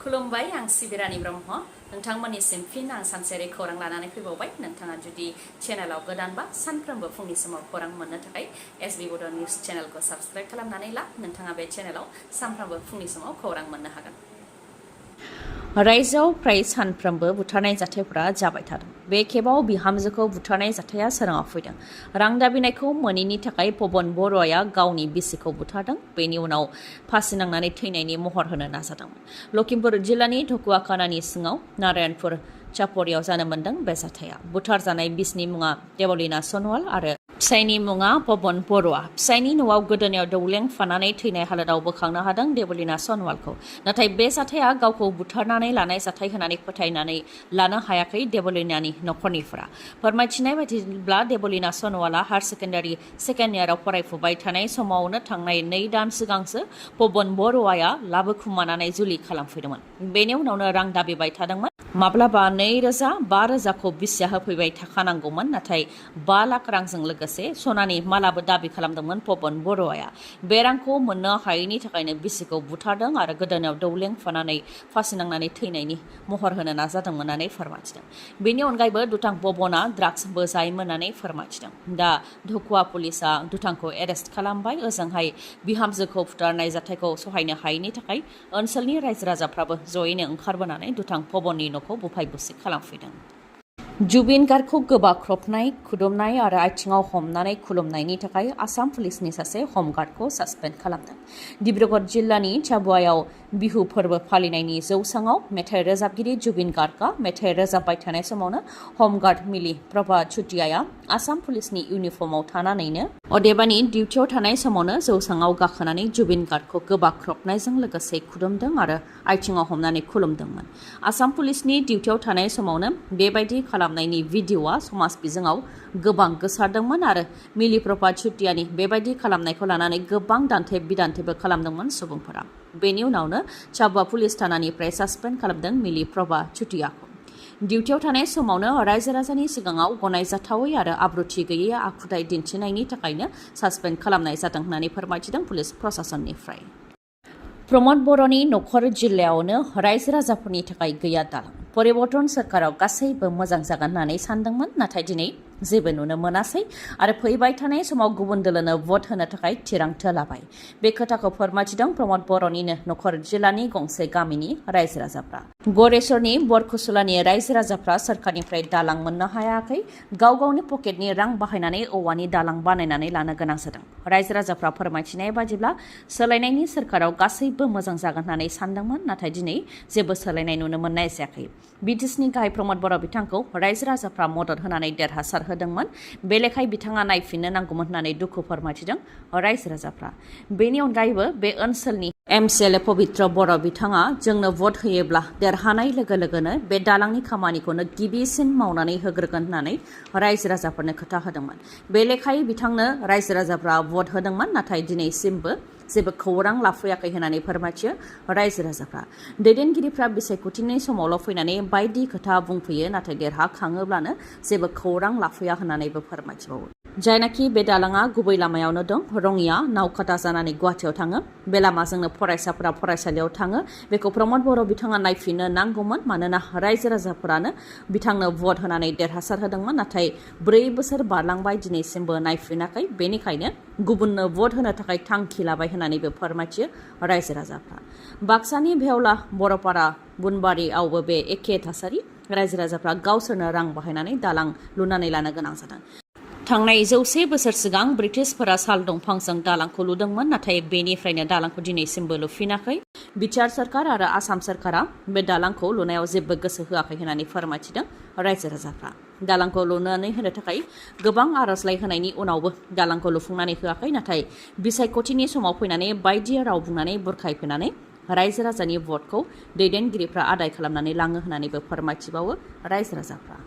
खुलुमबाय आं सिबि रानि ब्रह्म नोंथांमोननिसिम फिन आं सानसेयारि खौरां लानानै फैबावबाय नोंथाङा जुदि चेनेलाव गोदानबा सानफ्रोमबो फुंनि समाव खौरां मोननो थाखाय एसबि बड' निउस चेनेलखौ साबस्क्राइब खालामनानै ला नोंथाङा बे चेनेलाव सानफ्रोमबो फुंनि समाव खौरां मोननो हागोन। रायजोआव फ्राय सानफ्रोमबो बुथारनाय जाथायफोरा जाबाय थादों। बे खेबाव बिहामजोखौ बुथारनाय जाथाया सोराङाव फैदों। रां दाबिनायखौ मोनैनि थाखाय पवन बर'आ गावनि बिसिखौ बुथारदों। बेनि उनाव फासि नांनानै थैनायनि महर होनो नाजादोंमोन। लखिमपुर जिल्लानि ढकुवाखानानि सिङाव नारायणपुर चापरियाव जानो मोन्दों बे जाथाया। बुथारजानाय बिसिनि मुङा देबलिना सनवाल आरो फिसायनि मुङा पवन बर'आ। फिसायनि न'आव गोदोनायाव दौलें फानानै थैनाय हालोदाव बोखांनो हादों देबलिना सनवालखौ। नाथाय बे जाथाया गावखौ बुथारनानै लानाय जाथाय होननानै फोथायनानै लानो हायाखै देबलिनानि नखरनिफोरा। फोरमायथिनाय बायदिब्ला देबलिना सनवाला हायार सेकेन्डारि सेकेन्ड इयाराव फरायफुबाय थानाय समावनो थांनाय 2 दान सिगांसो पवन बर'आ लाबोखुमानानै जुलि खालामफैदोंमोन। बेनि उनावनो रां दाबिबाय थादोंमोन। माब्लाबा 2,000, 5,000खौ बिसिया होफैबाय थाखानांगौमोन। नाथाय 5 लाख रांजों लोगोसे सनानि मालाबो दाबि खालामदोंमोन पवन बर'आ। बे रांखौ मोननो हायैनि थाखायनो बिसिखौ बुथारदों आरो गोदोनायाव दौलें फानानै फासि नांनानै थैनायनि महर होनो नाजादोंमोन होननानै फोरमायथिदों। बेनि अनगायैबो दुथां पवना ड्राग्सबो जायोमोन होननानै फोरमायथिदों। दा ढकुवा पुलिसआ दुथांखौ एरेस्ट खालामबाय। ओजोंहाय बिहामजोखौ बुथारनाय जाथायखौ सहायनो हायैनि थाखाय ओनसोलनि रायजो राजाफ्राबो जयैनो ओंखारबोनानै दुथां पवननि न'खौ बुफाय बुसि खालामफैदों। जुबिन गार्गखौ गोबाख्रबनाय, खुदुमनाय आरो आथिङाव हमनानै खुलुमनायनि थाखाय आसाम पुलिसनि सासे हमगार्डखौ सासपेन्ड खालामदों। डिब्रुगड़ जिल्लानि चाबुवायाव बिहु फोरबो फालिनायनि जौसाङाव मेथाइ रोजाबगिरि जुबिन गार्गआ मेथाइ रोजाबबाय थानाय समावनो हमगार्ड मिलि प्रभा चुटियाया आसाम पुलिसनि इउनिफर्मआव थानानैनो अदेबानि डिउटियाव थानाय समावनो जौसाङाव गाखोनानै जुबिन गार्गखौ गोबाख्रबनायजों लोगोसे खुदुमदों आरो आथिङाव हमनानै खुलुमदोंमोन। आसाम पुलिसनि डिउटियाव थानाय समावनो बेबायदि खालामनायनि भिडिअ'आ समाज बिजोङाव गोबां गोसारदोंमोन आरो मिलि प्रभा चुटियानि बेबायदि खालामनायखौ लानानै गोबां दान्थे बिदान्थेबो खालामदोंमोन सुबुंफोरा। बेनि उनावनो चाबुवा पुलिस थानानिफ्राय सासपेन्ड खालामदों मिलि प्रभा चुटियाखौ। डिउटियाव थानाय समावनो रायजो राजानि सिगाङाव गनायजाथावै आरो आब्रुथि गैयै आखुथाय दिन्थिनायनि थाखायनो सासपेन्ड खालामनाय जादों होननानै फोरमायथिदों पुलिस प्रशासननिफ्राय। प्रमद बर'नि नखर जिल्लायावनो रायजो राजाफोरनि थाखाय गैया दालां। परिबर्तन सोरखाराव गासैबो मोजां जागोन होननानै सानदोंमोन। नाथाय दिनै जेबो नुनो मोनासै आरो फैबाय थानाय समाव गुबुन दोलोनो भट होनो थाखाय थिरांथा लाबाय। बे खोथाखौ फोरमायथिदों प्रमद बर'निनो नखर जिल्लानि गंसे गामिनि रायजो राजाफ्रा। गरेस्वरनि बरखुसुलानि रायजो राजाफ्रा सोरखारनिफ्राय दालां मोननो हायाखै। गाव गावनि पकेटनि रां बाहायनानै औवानि दालां बानायनानै लानो गोनां जादों। रायजो राजाफ्रा फोरमायथिनाय बादिब्ला सोलायनायनि सोरखाराव गासैबो मोजां जागोन होननानै सानदोंमोन। नाथाय दिनै जेबो सोलायनाय नुनो मोननाय जायाखै। बिटिसिनि गाहाय प्रमद बर' बिथांखौ रायजो राजाफ्रा मदद होनानै देरहासार होदोंमोन। बे लेखायै बिथाङा नायफिननो नांगौमोन होननानै दुखु फोरमायथिदों रायजो राजाफ्रा। बेनि अनगायैबो बे ओनसोलनि MCLA पबित्र बर' बिथाङा जोंनो भट होयोब्ला देरहानाय लोगो लोगोनो बे दालांनि खामानिखौनो गिबिसिन मावनानै होग्रोगोन होननानै रायजो राजाफोरनो खोथा होदोंमोन। बे लेखायै बिथांनो रायजो राजाफ्रा भट होदोंमोन। नाथाय दिनैसिमबो जेबो खौरां लाफैयाखै होननानै फोरमायथियो रायजो राजाफ्रा। दैदेनगिरिफ्रा बिसायख'थिनि समावल' फैनानै बायदि खोथा बुंफैयो। नाथाय देरहाखाङोब्लानो जेबो खौरां लाफैया होननानैबो फोरमायथिबावो। जायनाखि बे दालाङा गुबै लामायावनो दं। रङिया नावकाटा जानानै गुवाहाटियाव थाङो। बे लामाजोंनो फरायसाफोरा फरायसालियाव थाङो। बेखौ प्रमद बर' बिथाङा नायफिननो नांगौमोन। मानोना रायजो राजाफोरानो बिथांनो भट होनानै देरहासार होदोंमोन। नाथाय 4 बोसोर बारलांबाय दिनैसिमबो नायफिनाखै। बेनिखायनो गुबुननो भट होनो थाखाय थांखि लाबाय होननानैबो फोरमायथियो रायजो राजाफ्रा। बाक्सानि भेवला बर'पारा बुनबारियावबो बे एखे थासारि। रायजो राजाफ्रा गावसोरनो रां बाहायनानै दालां लुनानै लानो गोनां जादों। थांनाय 100 बोसोर सिगां ब्रिटिशफोरा साल दंफांजों दालांखौ लुदोंमोन। नाथाय बेनिफ्रायनो दालांखौ दिनैसिमबो लुफिनाखै। बिटिआर सरकार आरो आसाम सरकारा बे दालांखौ लुनायाव जेबो गोसो होआखै होननानै फोरमायथिदों रायजो राजाफ्रा। दालांखौ लुनानै होनो थाखाय गोबां आर'जलाइ होनायनि उनावबो दालांखौ लुफुंनानै होआखै। नाथाय बिसायख'थिनि समाव फैनानै बायदि राव बुंनानै बुरखायफैनानै रायजो राजानि भटखौ दैदेनगिरिफ्रा आदाय खालामनानै लाङो होननानैबो फोरमायथिबावो रायजो राजाफ्रा।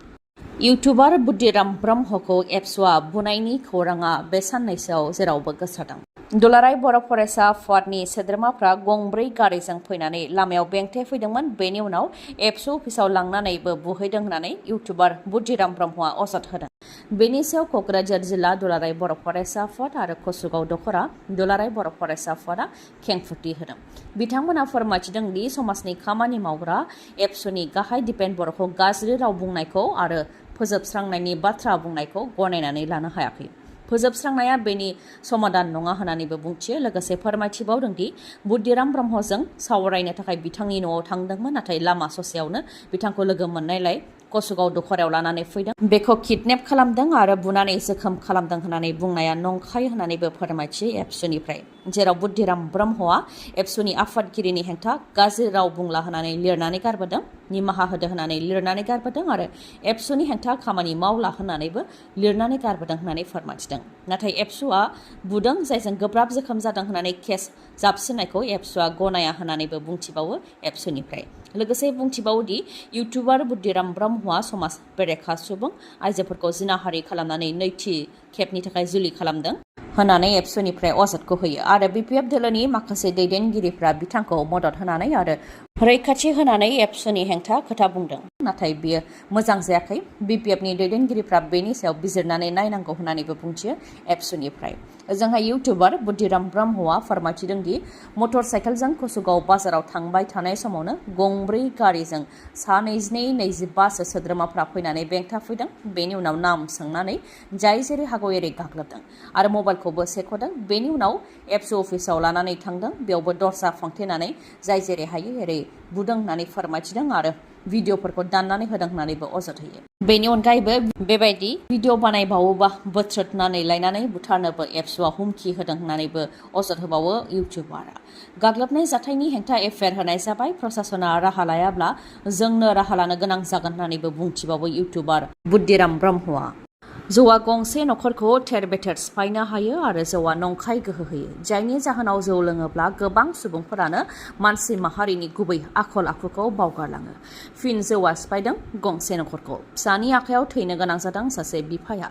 इउटुबार बुद्धिराम ब्रह्मखौ एबसुआ बुनायनि खौराङा बे साननैसोआव जेरावबो गोसारदों। दुलाराय बर' फरायसा आफादनि सोद्रोमाफ्रा गंब्रै गारिजों फैनानै लामायाव बेंथे फैदोंमोन। बेनि उनाव एबसु अफिसाव लांनानैबो बुहैदों होननानै इउटुबार बुद्धिराम ब्रह्मआ अजद होदों। बेनि सायाव क'क्राझार जिल्ला दुलाराय बर' फरायसा आफाद आरो कसुगाव दखरा दुलाराय बर' फरायसा आफादा खेंफोरथि होदों। बिथांमोना फोरमायथिदों दि समाजनि खामानि मावग्रा एबसुनि गाहाय दिपेन बर'खौ गाज्रि राव बुंनायखौ आरो फोजोबस्रांनायनि बाथ्रा बुंनायखौ गनायनानै लानो हायाखै। फोजोबस्रांनाया बेनि समाधान नङा होननानैबो बुंथियो। लोगोसे फोरमायथिबावदों दि बुद्धिराम ब्रह्मजों सावरायनो थाखाय बिथांनि न'आव थांदोंमोन, नाथाय लामा ससेयावनो बिथांखौ लोगो मोननायलाय कसुगाव दखरायाव लानानै फैदों। बेखौ किडनेप खालामदों आरो बुनानै जोखोम खालामदों होननानै बुंनाया नंखाय होननानैबो फोरमायथियो एबसुनिफ्राय, जेराव बुद्धिराम ब्रह्मआ एबसुनि आफादगिरिनि हेंथा गाज्रि राव बुंला होननानै लिरनानै गारबोदों, निमाहा होदो होननानै लिरनानै गारबोदों आरो एबसुनि हेंथा खामानि मावला होननानैबो लिरनानै गारबोदों होननानै फोरमायथिदों। नाथाय एबसुआ बुदों, जायजों गोब्राब जोखोम जादों होननानै केस जाबसिननायखौ एबसुआ गनाया होननानैबो बुंथिबावो एबसुनिफ्राय। लोगोसे बुंथिबावो दि इउटुबार बुद्धिराम ब्रह्मआ समाज बेरेखा सुबुं, आइजोफोरखौ जिनाहारि खालामनानै नैथि खेबनि थाखाय जुलि खालामदों होननानै एबसुनिफ्राय अजदखौ होयो आरो BPF दोलोनि माखासे दैदेनगिरिफ्रा बिथांखौ मदद होनानै आरो रैखाथि होनानै एबसुनि हेंथा खोथा बुंदों। नाथाय बेयो मोजां जायाखै। BPFनि दैदेनगिरिफ्रा बेनि सायाव बिजिरनानै नायनांगौ होननानैबो बुंथियो एबसुनिफ्राय। ओजोंहाय इउटुबार बुद्धिराम ब्रह्मआ फोरमायथिदों दि मटर साइकेलजों कसुगाव बाजाराव थांबाय थानाय समावनो गंब्रै गारिजों सा 22-25 सोद्रोमाफ्रा फैनानै बेंथा फैदों। बेनि उनाव नाम सोंनानै जाय जेरै हागौ एरै गाग्लोबदों आरो मबाइलखौबो सेख'दों। बेनि उनाव एबसु अफिसाव लानानै थांदों। बेयावबो दरजा फांथेनानै जाय जेरै हायो एरै बुदों होननानै फोरमायथिदों आरो भिडिअफोरखौ दाननानै होदों होननानैबो अजद होयो। बेनि अनगायैबो बेबायदि भिडिअ बानायबावोबा बोथ्रोदनानै लायनानै बुथारनोबो एबसुआ हुमखि होदों होननानैबो अजद होबावो इउटुबारआ। गाग्लोबनाय जाथायनि हेंथा एफआइआर होनाय जाबाय। प्रशासना राहा लायाब्ला जोंनो राहा लानो गोनां जागोन होननानैबो बुंथिबावो इउटुबार बुद्धिराम ब्रह्मआ। जौआ गंसे नखरखौ थेर बेथेर सिफायनो हायो आरो जौआ नंखाय गोहो होयो, जायनि जाहोनाव जौ लोङोब्ला गोबां सुबुंफोरानो मानसि माहारिनि गुबै आखल आखुखौ बावगारलाङो। फिन जौआ सिफायदों गंसे नखरखौ। फिसानि आखायाव थैनो गोनां जादों सासे बिफाया।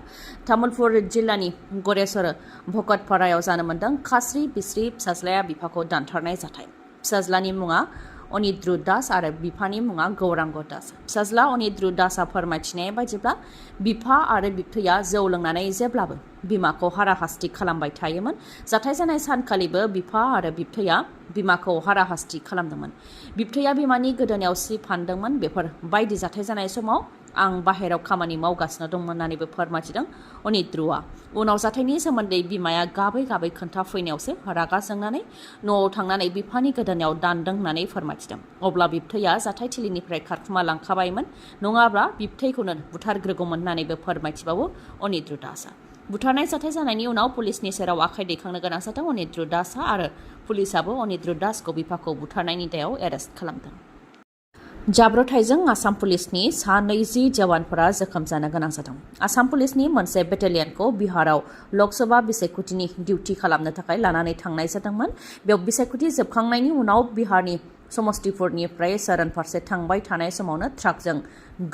तामुलपुर जिल्लानि गरेस्वर भकतपारायाव जानो मोन्दों खास्रि बिस्रि फिसाज्लाया बिफाखौ दानथारनाय जाथाय। फिसाज्लानि मुङा अनिद्रु दास आरो बिफानि मुङा गौरांग दास। फिसाज्ला अनिद्रु दासआ फोरमायथिनाय बायदिब्ला बिफा आरो बिबथैया जौ लोंनानै जेब्लाबो बिमाखौ हाराहास्ति खालामबाय थायोमोन। जाथाय जानाय सानखालिबो बिफा आरो बिबथैया बिमाखौ हाराहास्ति खालामदोंमोन। बिबथैया बिमानि गोदोनायाव सि फानदोंमोन। बेफोर बायदि जाथाय जानाय समाव आं बाहेरायाव खामानि मावगासिनो दंमोन होननानैबो फोरमायथिदों अनिद्रुआ। उनाव जाथायनि सोमोन्दै बिमाया गाबै गाबै खोन्थाफैनायावसो रागा जोंनानै न'आव थांनानै बिफानि गोदोनायाव दानदों होननानै फोरमायथिदों। अब्ला बिबथैया जाथायथिलिनिफ्राय खारखुमा लांखाबायमोन, नङाब्ला बिबथैखौनो बुथारग्रोगौमोन होननानैबो फोरमायथिबावो अनिद्रु दासआ। बुथारनाय जाथाय जानायनि उनाव पुलिसनि सेराव आखाइ दैखांनो गोनां जादों अनिद्रु दासआ आरो पुलिसाबो अनिद्रु दासखौ बिफाखौ बुथारनायनि दायाव एरेस्ट खालामदों। जाब्रबथायजों आसाम पुलिसनि सा 20 जवानफोरा जोखोम जानो गोनां जादों। आसाम पुलिसनि मोनसे बेटेलियनखौ बिहाराव लकसभा बिसायख'थिनि डिउटि खालामनो थाखाय लानानै थांनाय जादोंमोन। बेयाव बिसायख'थि जोबखांनायनि उनाव बिहारनि समस्तिपुरनिफ्राय सोरन फारसे थांबाय थानाय समावनो ट्राकजों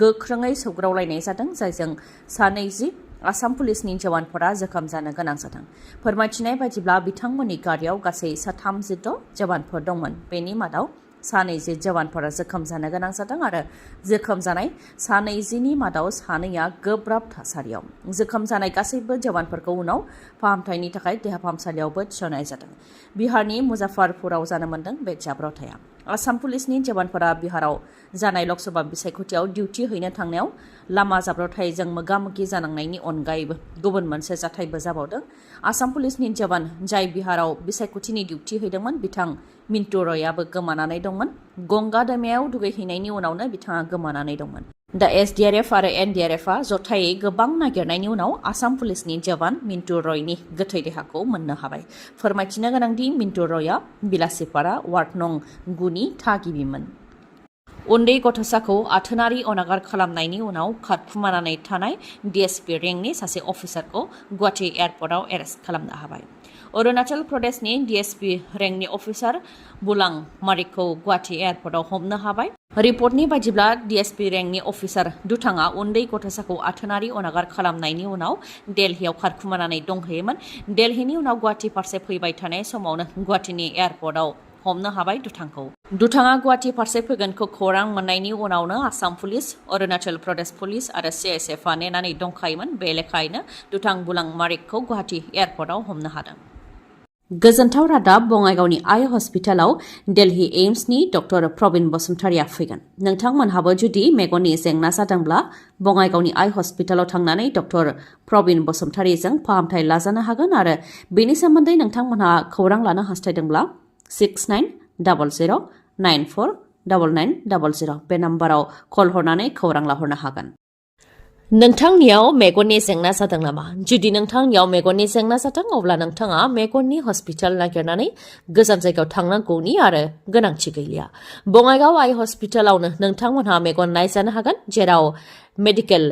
गोख्रोङै सौग्रावलायनाय जादों, जायजों सा 20 आसाम पुलिसनि जवानफोरा जोखोम जानो गोनां जादों। फोरमायथिनाय बायदिब्ला बिथांमोननि गारियाव गासै सा 36 जवानफोर दंमोन। बेनि मादाव सा 20 जवानफोरा जोखोम जानो गोनां जादों आरो जोखोम जानाय सा 20नि मादाव सानैया गोब्राब थासारियाव। जोखोम जानाय गासैबो जवानफोरखौ उनाव फाहामथायनि थाखाय देहा फाहामसालियावबो थिसननाय जादों। बिहारनि मुजाफ्फरपुराव जानो मोन्दों बे जाब्रबथाया। आसाम पुलिसनि जवानफोरा बिहाराव जानाय लकसभा बिसायख'थियाव डिउटि हैनो थांनायाव लामा जाब्रबथायजों मोगा-मोगि जानांनायनि अनगायैबो गुबुन मोनसे जाथायबो जाबावदों। आसाम पुलिसनि जवान जाय बिहाराव बिसायख'थिनि डिउटि हैदोंमोन, बिथां मिन्टु रयआबो गोमानानै दंमोन। गंगा दैमायाव दुगैहैनायनि उनावनो बिथाङा गोमानानै दंमोन। दा SDRF आरो NDRFआ जथायै गोबां नागिरनायनि उनाव आसाम पुलिसनि जवान मिन्टु रयनि गोथै देहाखौ मोननो हाबाय। फोरमायथिनो गोनांदि मिन्टु रयआ बिलासिपारा वार्ड नं 9 नि थागिबिमोन। उन्दै गथ'साखौ आथोनारि अनागार खालामनायनि उनाव खारखुमानानै थानाय DSP रेंकनि सासे अफिसारखौ गुवाहाटी एयारपर्टआव एरेस्ट खालामनो हाबाय। अरुणाचल प्रदेशनि DSP रेंकनि अफिसार बुलां मारिकखौ गुवाहाटी एयारपर्टआव हमनो हाबाय। रिपर्टनि बायदिब्ला DSP रेंकनि अफिसार दुथाङा उन्दै गथ'साखौ आथोनारि अनागार खालामनायनि उनाव दिल्लीयाव खारखुमानानै दंहैयोमोन। दिल्लीनि उनाव गुवाहाटी फारसे फैबाय थानाय समावनो गुवाहाटीनि एयारपर्टआव हमनो हाबाय दुथांखौ। दुथाङा गुवाहाटी फारसे फैगोनखौ खौरां मोननायनि उनावनो आसाम पुलिस, अरुणाचल प्रदेश पुलिस आरो CSFआ नेनानै दंखायोमोन। बे लेखायैनो दुथां बुलां मारिकखौ गुवाहाटी एयारपर्टआव हमनो हादों। गोजोनथाव रादाब बङाइगावनि आइ हस्पिटालाव दिल्ली एम्सनि डक्टर प्रबिन बसुमतारिया फैगोन। नोंथांमोनहाबो जुदि मेगननि जेंना जादोंब्ला बङाइगावनि आइ हस्पिटालाव थांनानै डक्टर प्रबिन बसुमतारिजों फाहामथाय लाजानो हागोन आरो बेनि सोमोन्दै नोंथांमोनहा खौरां लानो हास्थायदोंब्ला 6900949900 बे नाम्बाराव कल हरनानै खौरां लाहरनो हागोन। नोंथांनियाव मेगननि जेंना जादों नामा? जुदि नोंथांनियाव मेगननि जेंना जादों अब्ला नोंथाङा मेगननि हस्पिटाल नागिरनानै गोजान जायगायाव थांनांगौनि आरो गोनांथि गैलिया। बङाइगाव आइ हस्पिटालावनो नोंथांमोनहा मेगन नायजानो हागोन, जेराव मेडिकेल,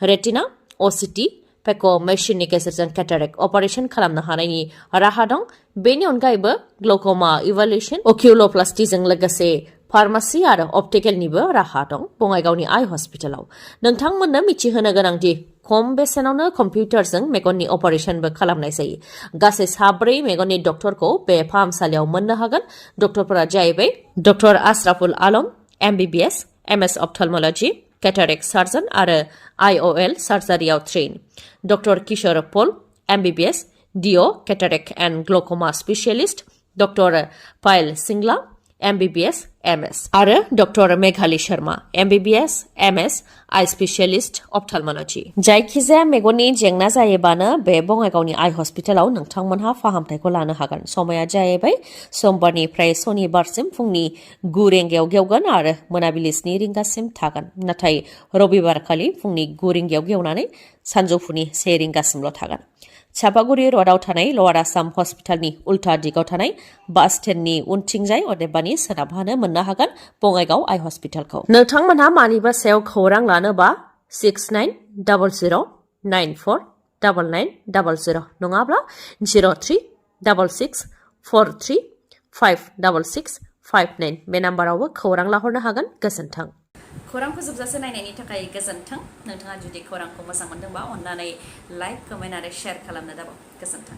रेटिना, OCT, पेक' मेसिननि गेजेरजों केटारेक्ट अपारेशन खालामनो हानायनि राहा दं। बेनि अनगायैबो ग्ल'क'मा इभालुएशन, अकिउल'प्लास्टिजों लोगोसे फार्मासि आरो अप्टिकेलनिबो राहा दं बङाइगावनि आइ हस्पिटालाव। नोंथांमोननो मिथिहोनो गोनांदि खम बेसेनावनो कम्पिउटारजों मेगननि अपारेशनबो खालामनाय जायो। गासै 4 मेगननि डक्टरखौ बे फाहामसालियाव मोननो हागोन। डक्टरफोरा जाहैबाय doctor Ashraful Alam, MBBS, MS ophthalmology, cataract surgeon आरो IOL सार्जारियाव train. Doctor Kishore Pal, MBBS, DO, cataract and glaucoma specialist. Doctor Payal Singla, MBBS, MS आरो doctor Meghali Sharma, MBBS, MS, eye specialist ophthalmology. जायखिजाया मेगननि जेंना जायोबानो बे बङाइगावनि आइ हस्पिटालाव नोंथांमोनहा फाहामथायखौ लानो हागोन। समाया जाहैबाय समबारनिफ्राय सनिबारसिम फुंनि 9 रिंगायाव गेवगोन आरो मोनाबिलि 7 रिंगासिम थागोन। नाथाय रबिबारखालि फुंनि 9 रिंगायाव गेवनानै सानजौफुनि 1 रिंगासिमल' थागोन। चापागुरि र'डआव थानाय लवार आसाम हस्पिटालनि उल्था दिगाव थानाय बास स्टेन्डनि उनथिंजाय अदेबानि सोनाबहानो मोननो हागोन बङाइगाव आइ हस्पिटालखौ। नोंथांमोनहा मानिबा सायाव खौरां लानोबा 6900949900 नङाब्ला 0366435659 बे नाम्बारावबो खौरां लाहरनो हागोन। गोजोन्थों। खौरांखौ जोबजासे नायनायनि थाखाय गोजोन्थों। नोंथाङा जुदि खौरांखौ मोजां मोनदोंबा अन्नानै लाइक, कमेन्ट आरो शेयार खालामनो दाबाव। गोजोन्थों।